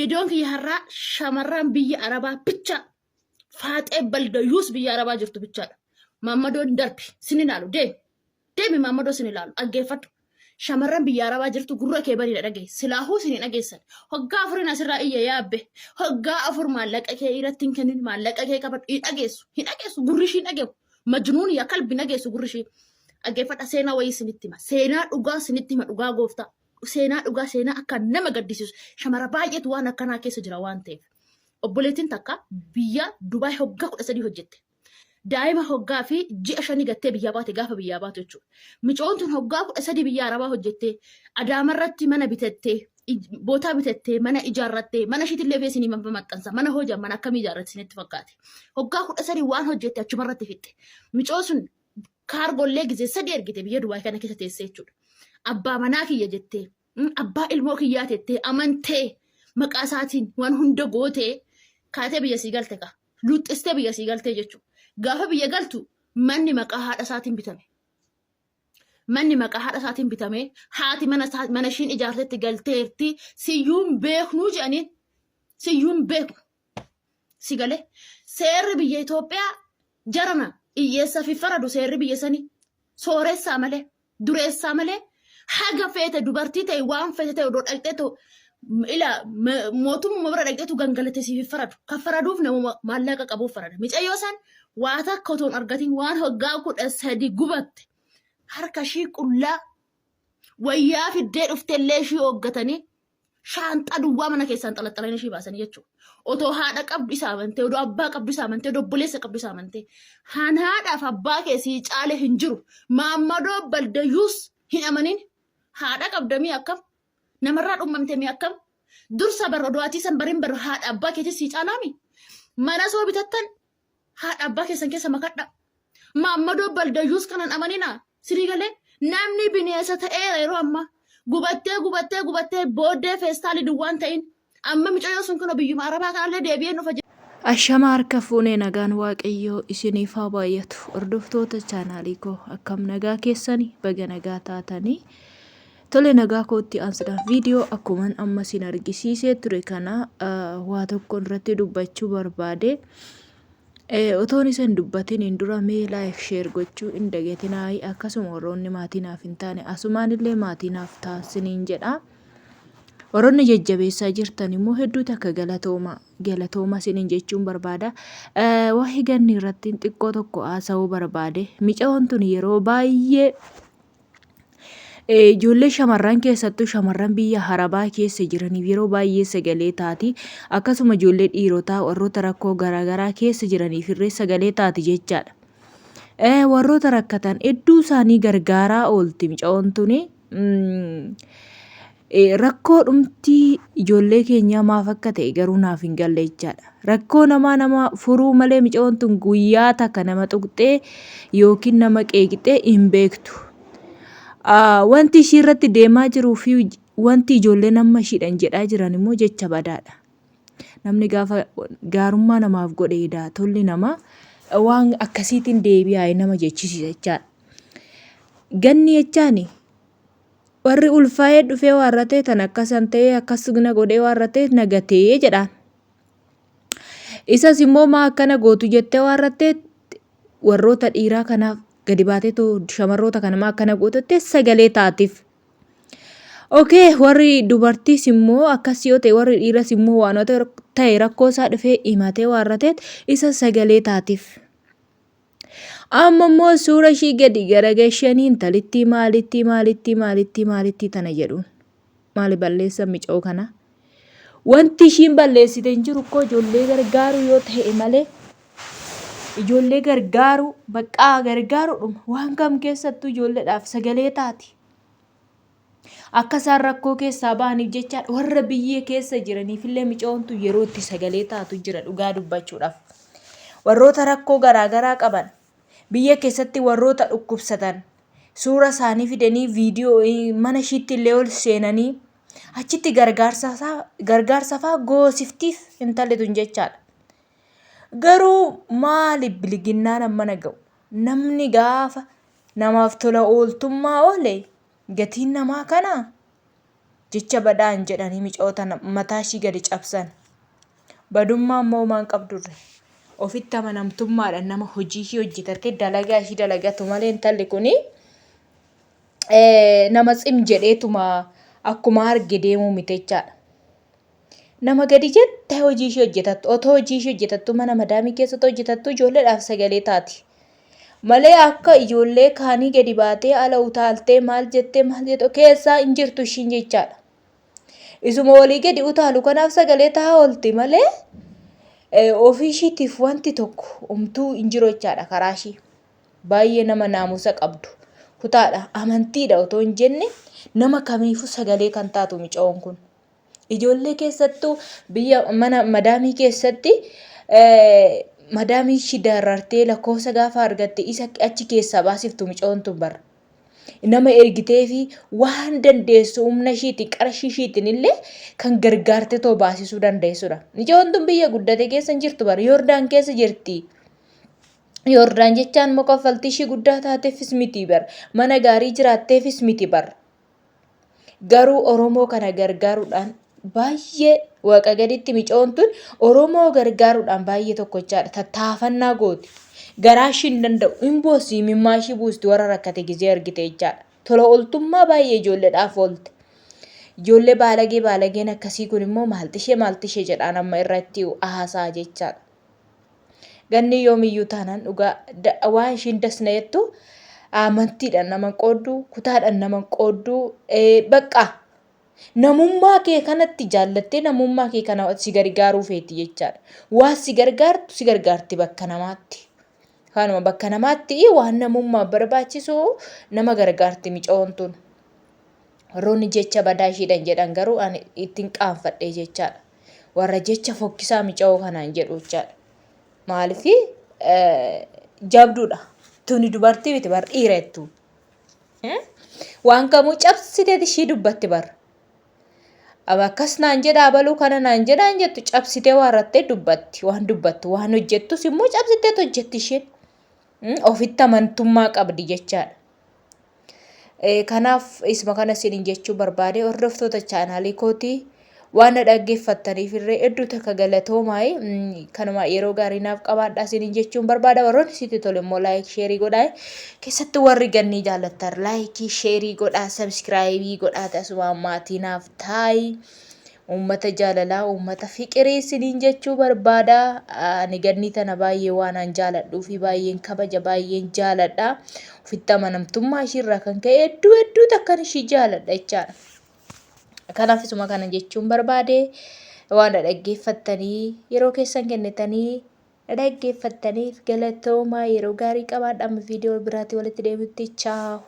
فيديون كي هرا شمران بي عربا بيتشا فاتي بلديوس بي عربا جرتو بيتشا مامدو دربي سنينالو deemi maammadoo sin ilaalu dhaggeeffadhu shamarran biyya arabaa jirtu gurra kee badiidha dhagee silaahuu sin hin dhageessan hoggaa afurin asirraa iyya yaabbe hoggaa afur maallaqa kee irratti hin kennin maallaqa kee qabadhu hin dhageessu gurri ishii hin dhageewu majnuun yaa kalbi hin dhageessu gurri ishii dhaggeeffadha seenaa wayii sinitti hima seenaa dhugaa sinitti hima dhugaa gooftaa seenaa dhugaa seenaa akka nama gaddisiisu shamara baay'eetu waan akkanaa keessa jira waan ta'eef obboleettiin takka biyya Dubaay hoggaa 13 hojjette. Daa'ima hoggaa fi ji'a 5 gattee biyyaa baate gaafa biyyaa baate jechuudha. Micoon tun hoggaa 13 biyya arabaa hojjettee Adaamarratti mana bitattee bootaa bitattee mana ijaarrattee mana ishiitillee feesinii maxxansa mana hojaa mana akkamii ijaarratti isinitti fakkaate. Hoggaa 13 waan hojjette achumarratti fixxe. Micoon sun kaargollee gizee 3 ergite biyya Dubaay kana keessa teessee jechuudha. Abbaa manaa kiyya jettee abbaa ilmoo kiyyaa tettee amantee maqaa isaatiin waan hunda gootee kaatee biyya sii galte ka luuxxistee biyya sii galtee jechuudha. Gaafa biyya galtu manni maqaa haadha isaatiin bitame. Manni maqaa haadha isaatiin bitame haati mana ishiin ijaartetti galteerti siyyuun beeknuu jedhaniin siyyuun beeknu si galee seerri biyya Itoophiyaa jarana hiyyeessa fi faradu seerri biyya sanii sooressaa malee dureessaa malee haga feete dubartii ta'e waan feete ta'e odoo dhaqxee ta'u ila mootummaa bira dhaqxeetu gangalatee siif faradu kan faraduuf nama maallaqa qabuuf farada micayyoo san waa takka otoon argatiin waan hoggaa 13 gubatte harka ishii qullaa wayyaa fiddee dhufteellee ishii hooggatanii shaanxaa duwwaa mana keessaan xalaxalanii ishii baasanii jechuudha. Otoo haadha qabdu isaa amantee odoo abbaa qabdu isaa amantee odoo obboleessa qabdu isaa amantee haadhaaf abbaa keessii caale hin jiru maammadoo baldayyuus hin amanin haadha qabdamii akkam namarraa dhummamtee akkam dursa barra odoo san bariin barra haadha abbaa keessi sii caalaami mana soo bitattan haadha abbaa keessan keessa makadha maammadoo baldayyuus kanan amanina sirii galee namni bineensa ta'eera yeroo ammaa gubattee booddee feestaalii duwwaan ta'in amma micayyoo sun kun biyyuma arabaa kanallee deebi'ee nufa jira. Ashama harka fuunee nagaan waaqayyoo isiniif haa baay'atu hordoftoota chaanaalii koo akkam nagaa keessanii baga nagaa taatanii tole nagaa kootti aansuudhaan viidiyoo akkuman amma isin argisiisee ture kana waa tokko irratti dubbachuu barbaade. Otoon isin dubbatiin hin dura mee laayik sheer gochuu hin dagatinaa akkasuma warroonni maatiinaaf hin taane asumaanillee maatiinaaf taasisaniin jedha. Warroonni jajjabeessaa jirtan immoo hedduu takka galatooma isiniin jechuun barbaada. Waa'ee ganni irratti xiqqoo tokko haasa'uu barbaade. Micaa'oon tun yeroo baay'ee ijoollee shamarran keessattuu shamarran biyya arabaa keessa jiraniif yeroo baay'ee sagalee taati akkasuma ijoollee dhiirotaa warroota rakkoo garaagaraa keessa jiraniif illee sagalee taati jechaadha. Warroota rakkatan hedduu isaanii gargaaraa oolti micaa'oon tuni. Rakkoo dhumtii ijoollee keenyaa maaf akka ta'e garuu naaf hin galle jechaadha. Rakkoo nama furuu malee micaa'oon tun guyyaa takka nama tuqxee yookiin nama qeeqxee hin beektu. Wanti ishii irratti deemaa jiruu fi wanti ijoollee nama ishiidhaan jedhaa jiran immoo jecha badaadha. Namni gaafa gaarummaa namaaf godheedha tolli namaa waan akkasiitiin deebi'aa nama jechisiisa jechaadha. Ganni jechaani warri ulfaa'ee dhufee waarratee tan akkasan ta'ee akkasuma godhee waarratee nagatee jedhaan. Isas immoo maa akkana gootu jettee waarrattee warroota dhiiraa kanaaf gadi baatee shamarroota kana akkana gootatte sagalee taatiif. Warri dubartiis immoo akkas yoo ta'e warri dhiiras immoo waanota ta'e rakkoo isaa dhufee himatee waarrateet isa sagalee taatiif. Amma immoo suura ishii gadi garagalchanii intalitti maalitti tana jedhuun maali balleessa micaa'oo kana. Wanti ishiin balleessite hin jiru koo ijoollee gargaaru yoo ta'e malee. Ijoollee gargaaru baqqaa gargaaruudhuma waan kam keessattuu ijoolleedhaaf sagalee taati. Akka isaan rakkoo keessaa ba'aniif jecha warra biyya keessa jiraniif illee micaa'oon tun yeroo itti sagalee taatu jira dhugaa dubbachuudhaaf. Warroota rakkoo garaagaraa qaban biyya keessatti warroota dhukkubsatan suura isaanii fidanii viidiyoo mana ishiitti illee ol seenanii achitti gargaarsa fa'aa goosiftiif intalli tun jechaadha. Garuu maali biliginnaan amma naga'u namni gaafa namaaf tola ooltummaa oole gatiin namaa kana jecha badaan jedhanii micoota mataa ishii gadi cabsan. Badummaa immoo maan qabdurre ofitti amanamtummaadhaan nama hojii ishii hojjetattee dalagaa ishii dalagatu malee intalli kuni nama cim jedheetuma akkuma arge deemuu miti jechaadha. Nama gadi jettee hojii ishii hojjetattu otoo hojii ishii hojjetattu mana madaamii keessatti hojjetattu ijoolleedhaaf sagalee taati. Malee akka ijoollee kaanii gadi baatee ala utaaltee maal jettee keessaa hin jirtu ishiin jechaadha. Isuma walii gadi utaalu kanaaf sagalee taa'aa oolti malee ofii ishiitiif wanti tokko homtuu hin jiru jechaadha karaa ishii. Baay'ee nama naamusa qabdu. Kutaadha amantiidha otoo hin jenne nama kamiifuu sagalee kan taatu micoon kun. Ijoollee keessattuu biyya mana madaamii keessatti madaamii ishii darartee lakkoofsa gaafa argatte isa achi keessaa baasiftu micoon tun bara. Nama ergitee fi waan dandeessu humna ishiitiin qarshii ishiitiin illee kan gargaarte too baasisuu dandeessudha. Micoon tun biyya guddate keessa hin jirtu bara. Yoordaan keessa jirti. Yoordaan jechaan moo kaffaltii ishii guddaa taateefis miti bara. Mana gaarii jiraatteefis miti bara. Garuu Oromoo kana gargaaruudhaan baay'ee waaqa gaditti micoon tun Oromoo gargaaruudhaan baay'ee tokkochaadha. Tattaafannaa gooti. Garaa ishii hin danda'u. Hin boosii mimmaa ishii buusti warra rakkate gizee argite jechaadha. Tola ooltummaa baay'ee ijoolleedhaaf oolte. Ijoollee baalageen akkasii kun immoo maaltishee jedhaan amma irratti haasaa jechaadha. Ganni yoomiyyuu taanaan dhugaa waan ishiin dasna jettu amantiidhaan nama qooddu, kutaadhaan nama qooddu, bakka namummaa kee kanatti jaallattee namummaa kee kana si gargaaruu feeti jechaadha. Waan si gargaartu si gargaarti bakka namaatti. Kanuma bakka namaatti waan namummaa barbaachisu nama gargaarti micoon tun. Warroonni jecha badaa ishiidhaan jedhan garuu ani ittiin qaanfadhee jechaadha. Warra jecha fokkisaa micoo kanaan jedhu jechaadha. Maaliif jabduudha. Tuni dubartii miti bar dhiira jettu. Waan kamuu cabsiteeti ishii dubbatti bar. Akkas naan jedhaa baluu kana naan jedhaan jettu cabsitee waarrattee dubbatti. Waan dubbattu waan hojjettus immoo cabsiteet hojjetti isheen. Ofitti amantummaa qabdi jechaadha. Kanaaf isma kana isiniin jechuu barbaade hordoftoota chaanaalii kootii waan dhaggeeffattaniif irree hedduu takka galatoomaa kanuma yeroo gaarii naaf qabaadhaa isiniin jechuun barbaada. Warroonni sitti tole immoo laayik sheerii godhaa. Keessatti warri gannii jaallattan laayikii sheerii godhaa sabskiraayibii godhaa tasuma maatii naaf taayi. Uummata jaalalaa uummata fiqirii isiniin jechuu barbaada. Ani gannii tana baay'ee waan an jaaladhuu fi baay'een kabaja baay'een jaaladha. Ofitti amanamtummaa ishiirraa kan ka'e hedduu takkan ishii jaaladha jechaadha. Kanaaf isuma kana jechuun barbaade waan dhaggeeffattanii yeroo keessan kennitanii dhaggeeffattaniif galatoomaa yeroo gaarii qabaadhaa. Viidiyoo biraatii walitti deebitti chaawu.